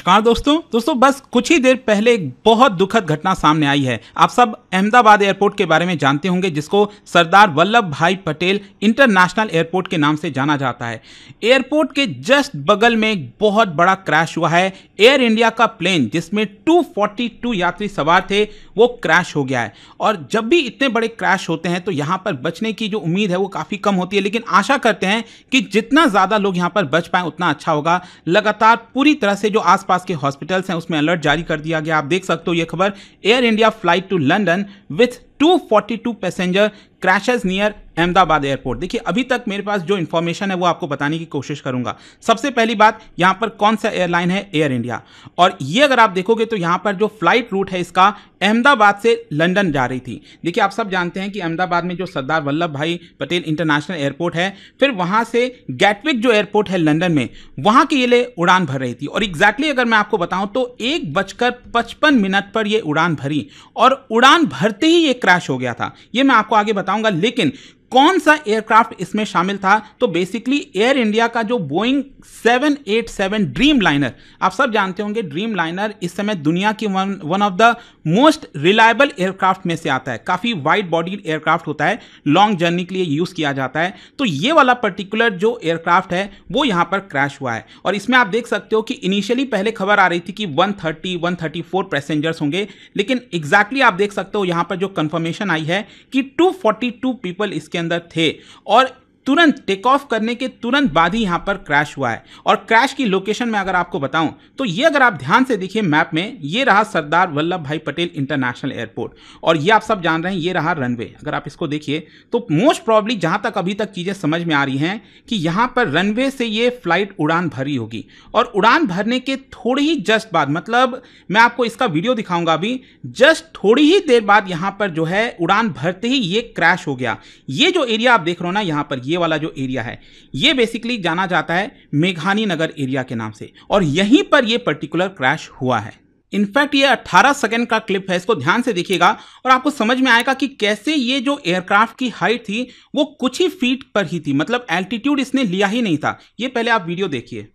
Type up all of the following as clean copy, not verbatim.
नमस्कार दोस्तों बस कुछ ही देर पहले एक बहुत दुखद घटना सामने आई है। आप सब अहमदाबाद एयरपोर्ट के बारे में जानते होंगे, जिसको सरदार वल्लभ भाई पटेल इंटरनेशनल एयरपोर्ट के नाम से जाना जाता है। एयरपोर्ट के जस्ट बगल में एक बहुत बड़ा क्रैश हुआ है। एयर इंडिया का प्लेन जिसमें 242 यात्री सवार थे वो क्रैश हो गया है। और जब भी इतने बड़े क्रैश होते हैं तो यहाँ पर बचने की जो उम्मीद है वो काफ़ी कम होती है, लेकिन आशा करते हैं कि जितना ज़्यादा लोग यहाँ पर बच पाएँ उतना अच्छा होगा। लगातार पूरी तरह से जो आसपास के हॉस्पिटल्स हैं उसमें अलर्ट जारी कर दिया गया। आप देख सकते हो ये खबर, Air India flight to London with 242 passenger crashes near Ahmedabad airport. देखिए अभी तक मेरे पास जो इन्फॉर्मेशन है वो आपको बताने की कोशिश करूंगा। सबसे पहली बात, यहां पर कौन सा एयरलाइन है? Air India. और ये अगर आप देखोगे तो यहां पर जो फ्लाइट रूट है इसका अहमदाबाद से लंदन जा रही थी। देखिए आप सब जानते हैं कि अहमदाबाद में जो सरदार वल्लभ भाई पटेल इंटरनेशनल एयरपोर्ट है, फिर वहां से गैटविक जो एयरपोर्ट है लंदन में, वहां के लिए उड़ान भर रही थी। और एग्जैक्टली अगर मैं आपको बताऊं तो 1:55 पर यह उड़ान भरी और उड़ान भरते ही ये क्रैश हो गया था। ये मैं आपको आगे बताऊंगा। लेकिन कौन सा एयरक्राफ्ट इसमें शामिल था? तो बेसिकली एयर इंडिया का जो बोइंग 787 ड्रीम लाइनर, आप सब जानते होंगे ड्रीम लाइनर इस समय दुनिया की one of the most reliable aircraft में से आता है। काफ़ी वाइड बॉडी एयरक्राफ्ट होता है, लॉन्ग जर्नी के लिए यूज़ किया जाता है। तो ये वाला पर्टिकुलर जो एयरक्राफ्ट है वो यहाँ पर क्रैश हुआ है। और इसमें आप देख सकते हो कि इनिशियली पहले खबर आ रही थी कि 134 पैसेंजर्स होंगे, लेकिन एग्जैक्टली आप देख सकते हो यहाँ पर जो कंफर्मेशन आई है कि 242 पीपल इसके अंदर थे। और तुरंत टेक ऑफ करने के तुरंत बाद ही यहां पर क्रैश हुआ है। और क्रैश की लोकेशन में अगर आपको बताऊं तो ये अगर आप ध्यान से देखिए मैप में, ये रहा सरदार वल्लभ भाई पटेल इंटरनेशनल एयरपोर्ट और ये आप सब जान रहे हैं ये रहा रनवे। अगर आप इसको देखिए तो मोस्ट प्रॉब्ली जहां तक अभी तक चीजें समझ में आ रही हैं कि यहां पर रनवे से ये फ्लाइट उड़ान भरी होगी। और उड़ान भरने के थोड़ी ही जस्ट बाद, मतलब मैं आपको इसका वीडियो दिखाऊंगा अभी, जस्ट थोड़ी ही देर बाद यहां पर जो है उड़ान भरते ही ये क्रैश हो गया। ये जो एरिया आप देख रहे हो ना यहाँ पर, ये वाला जो एरिया है ये बेसिकली जाना जाता है मेघानी नगर एरिया के नाम से, और यहीं पर ये पर्टिकुलर क्रैश हुआ है। इनफैक्ट ये 18 सेकंड का क्लिप है, इसको ध्यान से देखिएगा और आपको समझ में आएगा कि कैसे ये जो एयरक्राफ्ट की हाइट थी वो कुछ ही फीट पर ही थी, मतलब एल्टीट्यूड इसने लिया ही नहीं था। ये पहले आप वीडियो देखिए।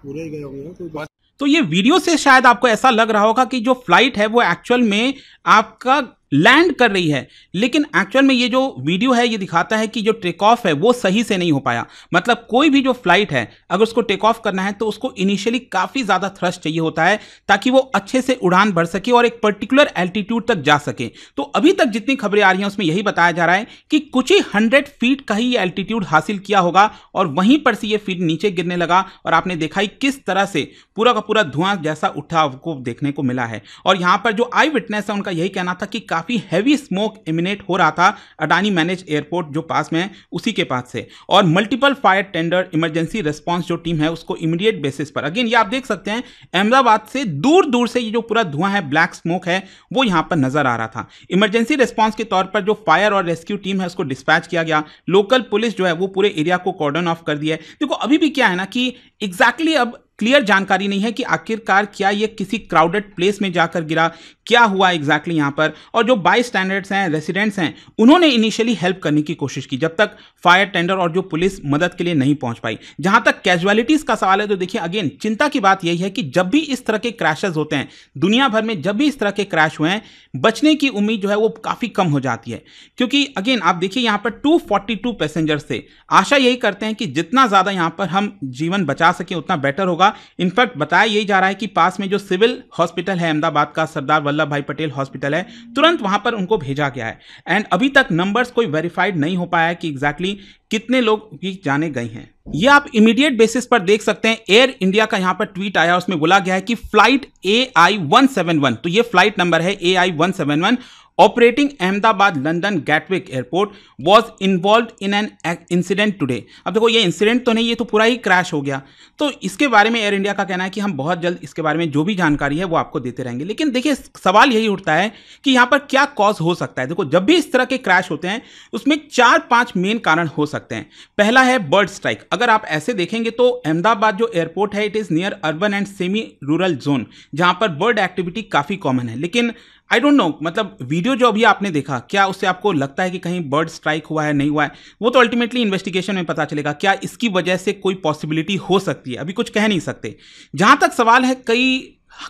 पूरे ही गए होंगे। तो ये वीडियो से शायद आपको ऐसा लग रहा होगा कि जो फ्लाइट है वो एक्चुअल में आपका लैंड कर रही है, लेकिन एक्चुअल में ये जो वीडियो है ये दिखाता है कि जो टेक ऑफ है वो सही से नहीं हो पाया। मतलब कोई भी जो फ्लाइट है अगर उसको टेक ऑफ करना है तो उसको इनिशियली काफ़ी ज़्यादा थ्रस्ट चाहिए होता है ताकि वो अच्छे से उड़ान भर सके और एक पर्टिकुलर एल्टीट्यूड तक जा सके। तो अभी तक जितनी खबरें आ रही हैं उसमें यही बताया जा रहा है कि कुछ ही 100 फीट का ही ये एल्टीट्यूड हासिल किया होगा और वहीं पर से ये फीट नीचे गिरने लगा। और आपने देखा ही किस तरह से पूरा का पूरा धुआं जैसा उठा आपको देखने को मिला है। और यहाँ पर जो आई विटनेस है उनका यही कहना था कि काफी हैवी स्मोक इमिनेट हो रहा था अडानी मैनेज एयरपोर्ट जो पास में है उसी के पास से। और multiple fire tender emergency response जो टीम है उसको इमीडिएट बेसिस पर, अगेन ये आप देख सकते हैं अहमदाबाद से दूर दूर से ये जो पूरा धुआं है, ब्लैक स्मोक है, वो यहां पर नजर आ रहा था। इमरजेंसी रिस्पांस के तौर पर जो फायर और रेस्क्यू टीम है उसको डिस्पैच किया गया। लोकल पुलिस जो है वो पूरे एरिया को कॉर्डन ऑफ कर दिया है। देखो अभी भी क्या है ना कि एग्जैक्टली अब क्लियर जानकारी नहीं है कि आखिरकार क्या ये किसी क्राउडेड प्लेस में जाकर गिरा, क्या हुआ एग्जैक्टली यहाँ पर। और जो बाई स्टैंडर्ड्स हैं, रेसिडेंट्स हैं, उन्होंने इनिशियली हेल्प करने की कोशिश की जब तक फायर टेंडर और जो पुलिस मदद के लिए नहीं पहुंच पाई। जहां तक कैजुअलिटीज का सवाल है तो देखिए अगेन चिंता की बात यही है कि जब भी इस तरह के क्रैशेस होते हैं दुनिया भर में, जब भी इस तरह के क्रैश हुए हैं, बचने की उम्मीद जो है वो काफी कम हो जाती है। क्योंकि अगेन आप देखिए यहाँ पर 242 पैसेंजर्स थे। आशा यही करते हैं कि जितना ज्यादा यहाँ पर हम जीवन बचा सके उतना बेटर होगा। इनफैक्ट बताया यही जा रहा है कि पास में जो सिविल हॉस्पिटल है अहमदाबाद का, सरदार वल्लभ भाई पटेल हॉस्पिटल है, तुरंत वहां पर उनको भेजा गया है। एंड अभी तक नंबर्स कोई वेरीफाइड नहीं हो पाया है कि एग्जैक्टली कितने लोग भी जाने गए हैं। ये आप इमीडिएट बेसिस पर देख सकते हैं। एयर इंडिया का यहां पर ट्वीट आया, उसमें बोला गया है कि फ्लाइट AI-171, तो ये फ्लाइट नंबर है AI-171 operating Ahmedabad London Gatwick Airport was involved in an incident today। अब देखो ये इंसिडेंट तो नहीं, ये तो पूरा ही क्रैश हो गया। तो इसके बारे में एयर इंडिया का कहना है कि हम बहुत जल्द इसके बारे में जो भी जानकारी है वो आपको देते रहेंगे। लेकिन देखिए सवाल यही उठता है कि यहाँ पर क्या कॉज हो सकता है। देखो जब भी इस तरह के क्रैश होते हैं उसमें 4-5 मेन कारण हो सकते हैं। पहला है बर्ड स्ट्राइक। अगर आप ऐसे देखेंगे तो अहमदाबाद जो एयरपोर्ट है it is near urban and semi rural zone, जहाँ पर बर्ड एक्टिविटी काफ़ी कॉमन है। लेकिन आई डोंट नो, मतलब वीडियो जो अभी आपने देखा, क्या उससे आपको लगता है कि कहीं बर्ड स्ट्राइक हुआ है, नहीं हुआ है? वो तो अल्टीमेटली इन्वेस्टिगेशन में पता चलेगा। क्या इसकी वजह से कोई पॉसिबिलिटी हो सकती है, अभी कुछ कह नहीं सकते। जहां तक सवाल है,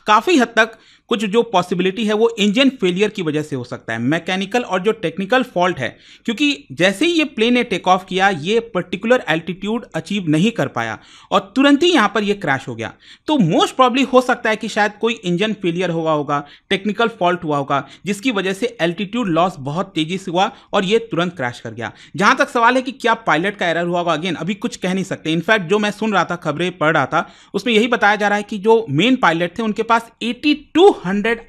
काफ़ी हद तक कुछ जो पॉसिबिलिटी है वो इंजन फेलियर की वजह से हो सकता है, मैकेनिकल और जो टेक्निकल फॉल्ट है, क्योंकि जैसे ही ये प्लेन ने टेक ऑफ किया ये पर्टिकुलर एल्टीट्यूड अचीव नहीं कर पाया और तुरंत ही यहाँ पर ये क्रैश हो गया। तो मोस्ट प्रॉब्ली हो सकता है कि शायद कोई इंजन फेलियर हुआ होगा, टेक्निकल फॉल्ट हुआ होगा, जिसकी वजह से एल्टीट्यूड लॉस बहुत तेजी से हुआ और ये तुरंत क्रैश कर गया। जहाँ तक सवाल है कि क्या पायलट का एरर हुआ होगा, अगेन अभी कुछ कह नहीं सकते। इनफैक्ट जो मैं सुन रहा था, खबरें पढ़ रहा था, उसमें यही बताया जा रहा है कि जो मेन पायलट थे उनके पास 8200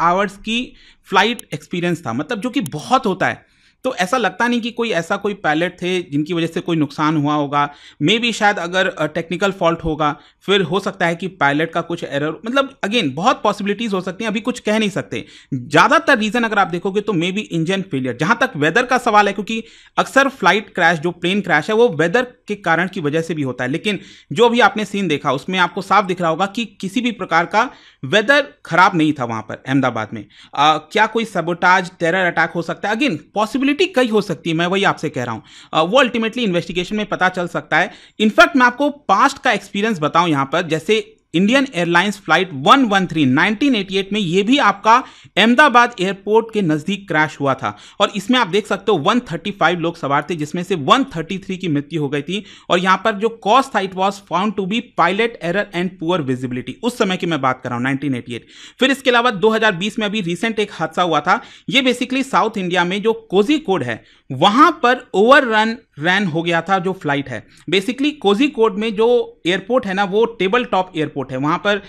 आवर्स की फ्लाइट एक्सपीरियंस था, मतलब जो कि बहुत होता है। तो ऐसा लगता नहीं कि कोई पायलट थे जिनकी वजह से कोई नुकसान हुआ होगा। मे बी शायद अगर टेक्निकल फॉल्ट होगा, फिर हो सकता है कि पायलट का कुछ एरर, मतलब अगेन बहुत पॉसिबिलिटीज हो सकती हैं, अभी कुछ कह नहीं सकते। ज़्यादातर रीज़न अगर आप देखोगे तो मे बी इंजन फेलियर। जहाँ तक वेदर का सवाल है, क्योंकि अक्सर फ्लाइट क्रैश, जो प्लेन क्रैश है, वो वेदर के कारण की वजह से भी होता है। लेकिन जो भी आपने सीन देखा उसमें आपको साफ दिख रहा होगा कि किसी भी प्रकार का वेदर खराब नहीं था वहाँ पर अहमदाबाद में। क्या कोई सबोटाज, टेरर अटैक हो सकता है? अगेन पॉसिबिलिटी कई हो सकती है, मैं वही आपसे कह रहा हूं। वो अल्टीमेटली इन्वेस्टिगेशन में पता चल सकता है। इनफैक्ट मैं आपको पास्ट का एक्सपीरियंस बताऊं यहां पर, जैसे इंडियन एयरलाइंस फ्लाइट 113 1988 में ये भी आपका अहमदाबाद एयरपोर्ट के नज़दीक क्रैश हुआ था और इसमें आप देख सकते हो 135 लोग सवार थे, जिसमें से 133 की मृत्यु हो गई थी। और यहां पर जो कॉज था it was found to be pilot error and poor visibility. उस समय की मैं बात कर रहा हूं 1988। फिर इसके अलावा 2020 में अभी रिसेंट एक हादसा हुआ था। ये बेसिकली साउथ इंडिया में जो कोझिकोड है वहां पर ओवररन हो गया था जो फ्लाइट है। बेसिकली कोझिकोड में जो एयरपोर्ट है ना, वो टेबल टॉप एयरपोर्ट है। वहां पर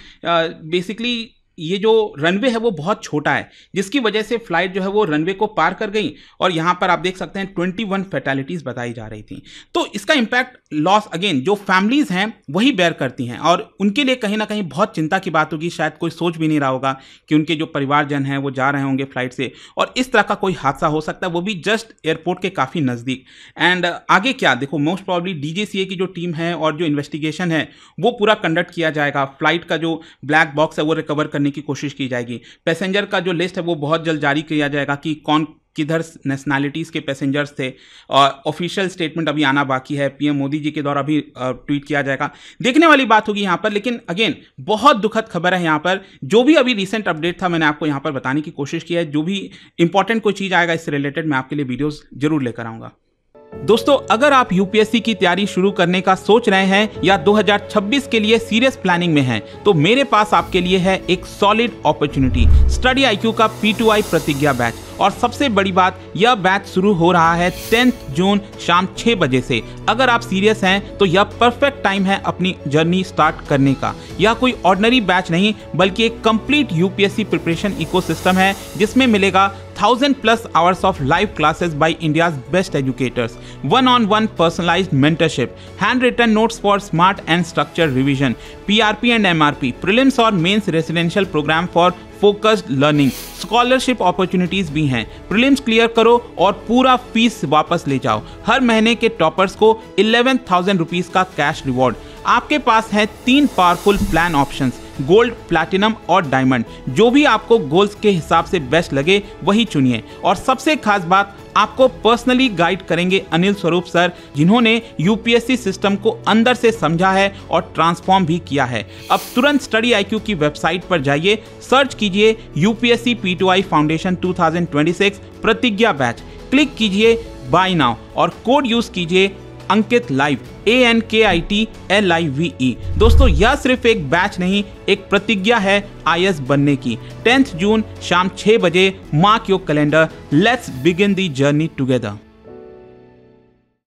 बेसिकली ये जो रनवे है वो बहुत छोटा है, जिसकी वजह से फ्लाइट जो है वो रनवे को पार कर गई और यहाँ पर आप देख सकते हैं 21 फैटेलिटीज़ बताई जा रही थी। तो इसका इम्पैक्ट लॉस अगेन जो फैमिलीज़ हैं वही बेयर करती हैं और उनके लिए कहीं ना कहीं बहुत चिंता की बात होगी। शायद कोई सोच भी नहीं रहा होगा कि उनके जो परिवारजन हैं वो जा रहे होंगे फ्लाइट से और इस तरह का कोई हादसा हो सकता है, वो भी जस्ट एयरपोर्ट के काफ़ी नज़दीक। एंड आगे क्या, देखो मोस्ट प्रॉब्ली DGCA की जो टीम है और जो इन्वेस्टिगेशन है वो पूरा कंडक्ट किया जाएगा। फ्लाइट का जो ब्लैक बॉक्स है वो रिकवर करने की कोशिश की जाएगी। पैसेंजर का जो लिस्ट है वो बहुत जल्द जारी किया जाएगा कि कौन किधर नेशनैलिटीज़ के पैसेंजर्स थे और ऑफिशियल स्टेटमेंट अभी आना बाकी है। PM मोदी जी के द्वारा भी ट्वीट किया जाएगा। देखने वाली बात होगी यहाँ पर। लेकिन अगेन बहुत दुखद खबर है यहाँ पर। जो भी अभी रिसेंट अपडेट था मैंने आपको यहाँ पर बताने की कोशिश की है। जो भी इंपॉर्टेंट कोई चीज़ आएगा इससे रिलेटेड मैं आपके लिए वीडियोज़ जरूर लेकर आऊँगा। दोस्तों अगर आप UPSC की तैयारी शुरू करने का सोच रहे हैं या 2026 के लिए सीरियस प्लानिंग में हैं, तो मेरे पास आपके लिए है एक सॉलिड अपॉर्चुनिटी, स्टडी IQ का P2I प्रतिज्ञा बैच। और सबसे बड़ी बात, यह बैच शुरू हो रहा है 10 जून शाम 6 बजे से। अगर आप सीरियस हैं तो यह परफेक्ट टाइम है अपनी जर्नी स्टार्ट करने का। यह कोई ऑर्डिनरी बैच नहीं बल्कि एक कंप्लीट UPSC प्रिपरेशन इकोसिस्टम है, जिसमें मिलेगा 1000+ hours of live classes by India's best educators, one-on-one personalized mentorship, handwritten notes for smart and structured revision, PRP and MRP, prelims और mains residential program for focused learning, scholarship opportunities भी हैं। Prelims clear करो और पूरा fees वापस ले जाओ। हर महीने के टॉपर्स को 11,000 रुपीज का कैश रिवॉर्ड। आपके पास है 3 powerful plan options, gold, platinum और डायमंड। जो भी आपको गोल्स के हिसाब से बेस्ट लगे वही चुनिए। और सबसे खास बात, आपको पर्सनली गाइड करेंगे अनिल स्वरूप सर, जिन्होंने UPSC सिस्टम को अंदर से समझा है और ट्रांसफॉर्म भी किया है। अब तुरंत स्टडी IQ की वेबसाइट पर जाइए, सर्च कीजिए UPSC P2I फाउंडेशन 2026 प्रतिज्ञा बैच, क्लिक कीजिए बाय नाउ और कोड यूज कीजिए अंकित लाइव, ANKIT LIVE। दोस्तों यह सिर्फ एक बैच नहीं, एक प्रतिज्ञा है IAS बनने की। 10 जून शाम 6 बजे, mark your calendar, let's begin the journey together.